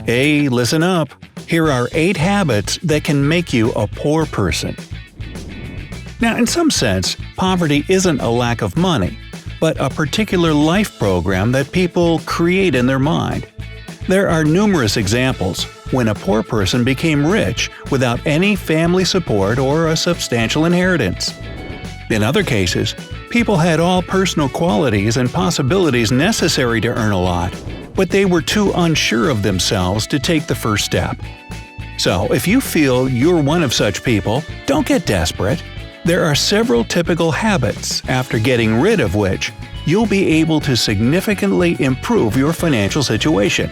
Hey, listen up! Here are 8 habits that can make you a poor person. Now, in some sense, poverty isn't a lack of money, but a particular life program that people create in their mind. There are numerous examples when a poor person became rich without any family support or a substantial inheritance. In other cases, people had all personal qualities and possibilities necessary to earn a lot, but they were too unsure of themselves to take the first step. So, if you feel you're one of such people, don't get desperate. There are several typical habits, after getting rid of which, you'll be able to significantly improve your financial situation.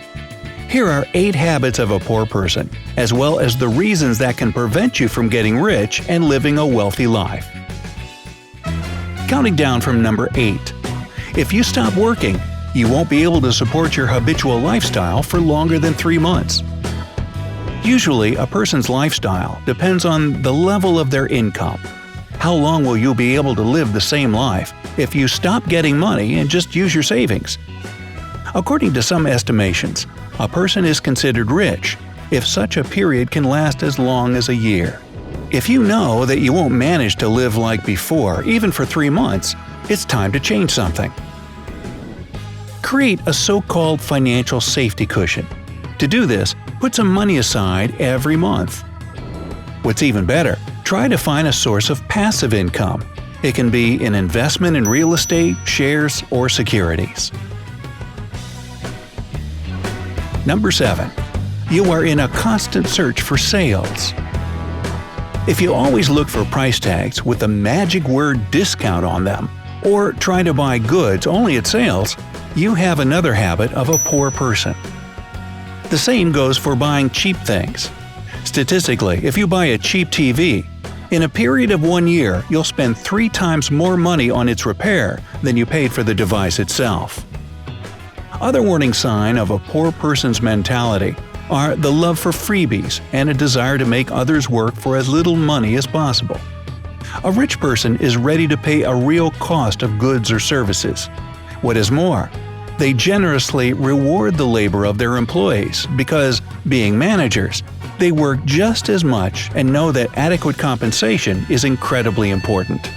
Here are 8 habits of a poor person, as well as the reasons that can prevent you from getting rich and living a wealthy life. Counting down from number 8. If you stop working, you won't be able to support your habitual lifestyle for longer than 3 months. Usually, a person's lifestyle depends on the level of their income. How long will you be able to live the same life if you stop getting money and just use your savings? According to some estimations, a person is considered rich if such a period can last as long as a year. If you know that you won't manage to live like before, even for 3 months, it's time to change something. Create a so-called financial safety cushion. To do this, put some money aside every month. What's even better, try to find a source of passive income. It can be an investment in real estate, shares, or securities. Number 7. You are in a constant search for sales. If you always look for price tags with the magic word discount on them, or try to buy goods only at sales, you have another habit of a poor person. The same goes for buying cheap things. Statistically, if you buy a cheap TV, in a period of 1 year, you'll spend 3 times more money on its repair than you paid for the device itself. Other warning signs of a poor person's mentality are the love for freebies and a desire to make others work for as little money as possible. A rich person is ready to pay a real cost of goods or services. What is more, they generously reward the labor of their employees because, being managers, they work just as much and know that adequate compensation is incredibly important.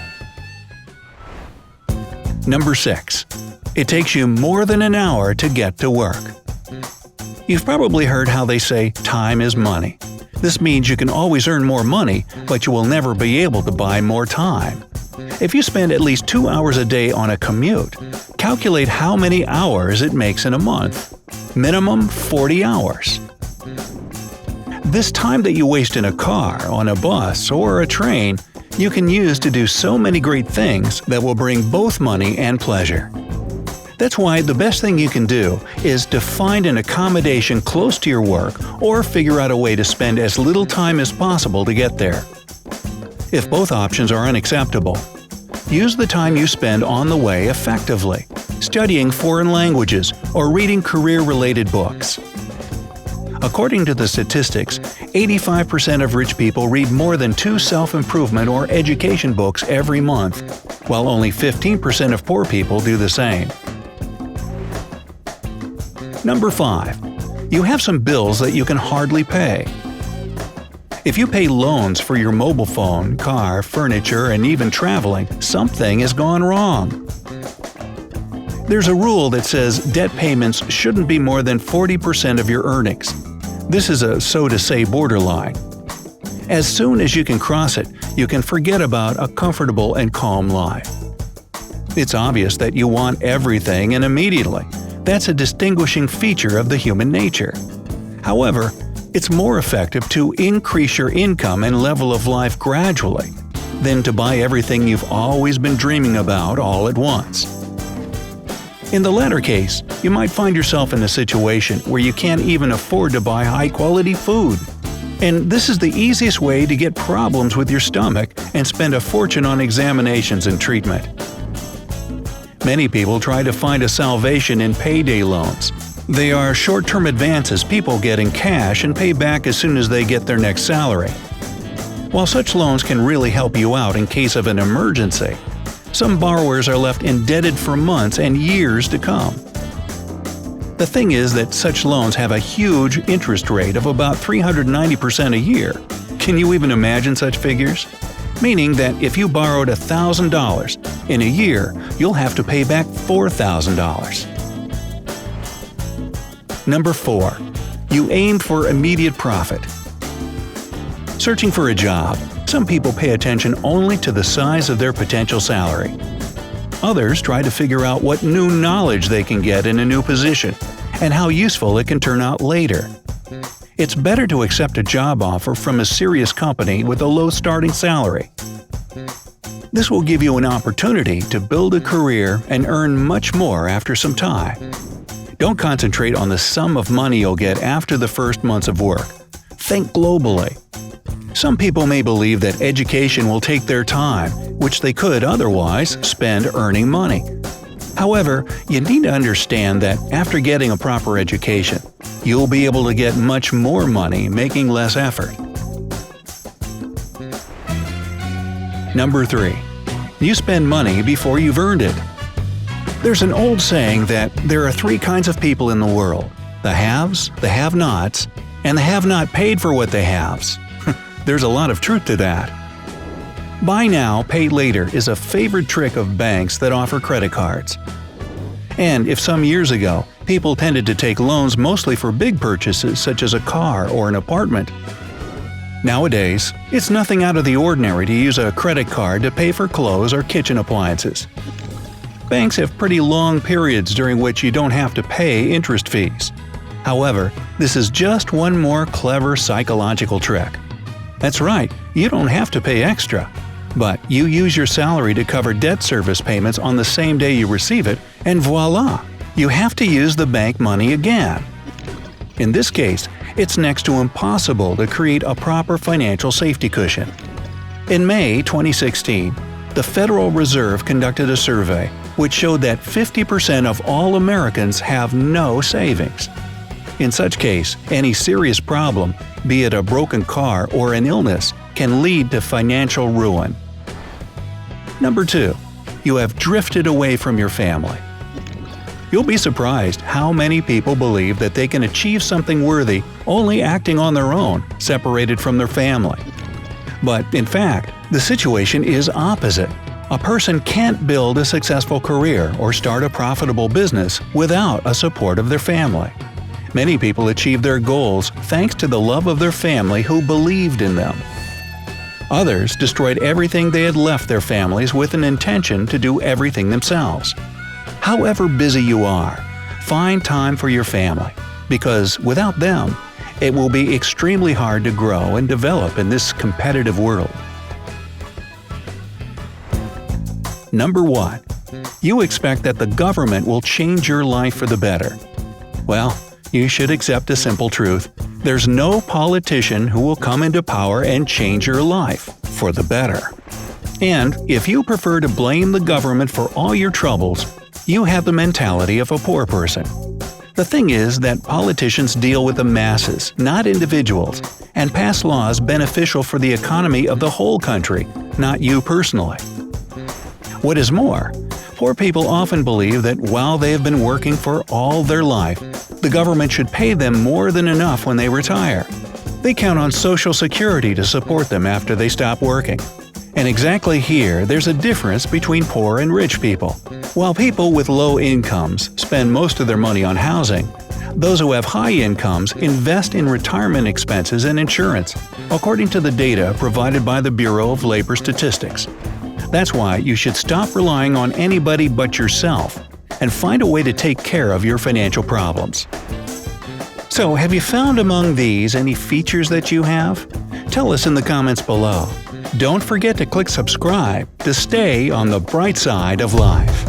Number 6. It takes you more than an hour to get to work. You've probably heard how they say time is money. This means you can always earn more money, but you will never be able to buy more time. If you spend at least 2 hours a day on a commute, calculate how many hours it makes in a month. Minimum 40 hours. This time that you waste in a car, on a bus, or a train, you can use to do so many great things that will bring both money and pleasure. That's why the best thing you can do is to find an accommodation close to your work or figure out a way to spend as little time as possible to get there. If both options are unacceptable, use the time you spend on the way effectively, studying foreign languages or reading career-related books. According to the statistics, 85% of rich people read more than 2 self-improvement or education books every month, while only 15% of poor people do the same. Number 5. You have some bills that you can hardly pay. If you pay loans for your mobile phone, car, furniture, and even traveling, something has gone wrong. There's a rule that says debt payments shouldn't be more than 40% of your earnings. This is a so-to-say borderline. As soon as you can cross it, you can forget about a comfortable and calm life. It's obvious that you want everything and immediately. That's a distinguishing feature of the human nature. However, it's more effective to increase your income and level of life gradually than to buy everything you've always been dreaming about all at once. In the latter case, you might find yourself in a situation where you can't even afford to buy high-quality food. And this is the easiest way to get problems with your stomach and spend a fortune on examinations and treatment. Many people try to find a salvation in payday loans. They are short-term advances people get in cash and pay back as soon as they get their next salary. While such loans can really help you out in case of an emergency, some borrowers are left indebted for months and years to come. The thing is that such loans have a huge interest rate of about 390% a year. Can you even imagine such figures? Meaning that if you borrowed $1,000, in a year you'll have to pay back $4,000. Number 4. You aim for immediate profit. Searching for a job, some people pay attention only to the size of their potential salary. Others try to figure out what new knowledge they can get in a new position and how useful it can turn out later. It's better to accept a job offer from a serious company with a low starting salary. This will give you an opportunity to build a career and earn much more after some time. Don't concentrate on the sum of money you'll get after the first months of work. Think globally. Some people may believe that education will take their time, which they could otherwise spend earning money. However, you need to understand that after getting a proper education, you'll be able to get much more money making less effort. Number 3. You spend money before you've earned it. There's an old saying that there are 3 kinds of people in the world: the haves, the have-nots, and the have-not paid for what they haves. There's a lot of truth to that. Buy now, pay later is a favorite trick of banks that offer credit cards. And if some years ago, people tended to take loans mostly for big purchases such as a car or an apartment, nowadays, it's nothing out of the ordinary to use a credit card to pay for clothes or kitchen appliances. Banks have pretty long periods during which you don't have to pay interest fees. However, this is just one more clever psychological trick. That's right, you don't have to pay extra. But you use your salary to cover debt service payments on the same day you receive it, and voila! You have to use the bank money again. In this case, it's next to impossible to create a proper financial safety cushion. In May 2016, the Federal Reserve conducted a survey which showed that 50% of all Americans have no savings. In such case, any serious problem, be it a broken car or an illness, can lead to financial ruin. Number 2. You have drifted away from your family. You'll be surprised how many people believe that they can achieve something worthy only acting on their own, separated from their family. But in fact, the situation is opposite. A person can't build a successful career or start a profitable business without a support of their family. Many people achieve their goals thanks to the love of their family who believed in them. Others destroyed everything they had left their families with an intention to do everything themselves. However busy you are, find time for your family, because without them, it will be extremely hard to grow and develop in this competitive world. Number 1. You expect that the government will change your life for the better. Well, you should accept a simple truth. There's no politician who will come into power and change your life for the better. And if you prefer to blame the government for all your troubles, you have the mentality of a poor person. The thing is that politicians deal with the masses, not individuals, and pass laws beneficial for the economy of the whole country, not you personally. What is more, poor people often believe that while they have been working for all their life, the government should pay them more than enough when they retire. They count on Social Security to support them after they stop working. And exactly here, there's a difference between poor and rich people. While people with low incomes spend most of their money on housing, those who have high incomes invest in retirement expenses and insurance, according to the data provided by the Bureau of Labor Statistics. That's why you should stop relying on anybody but yourself and find a way to take care of your financial problems. So, have you found among these any features that you have? Tell us in the comments below. Don't forget to click subscribe to stay on the bright side of life.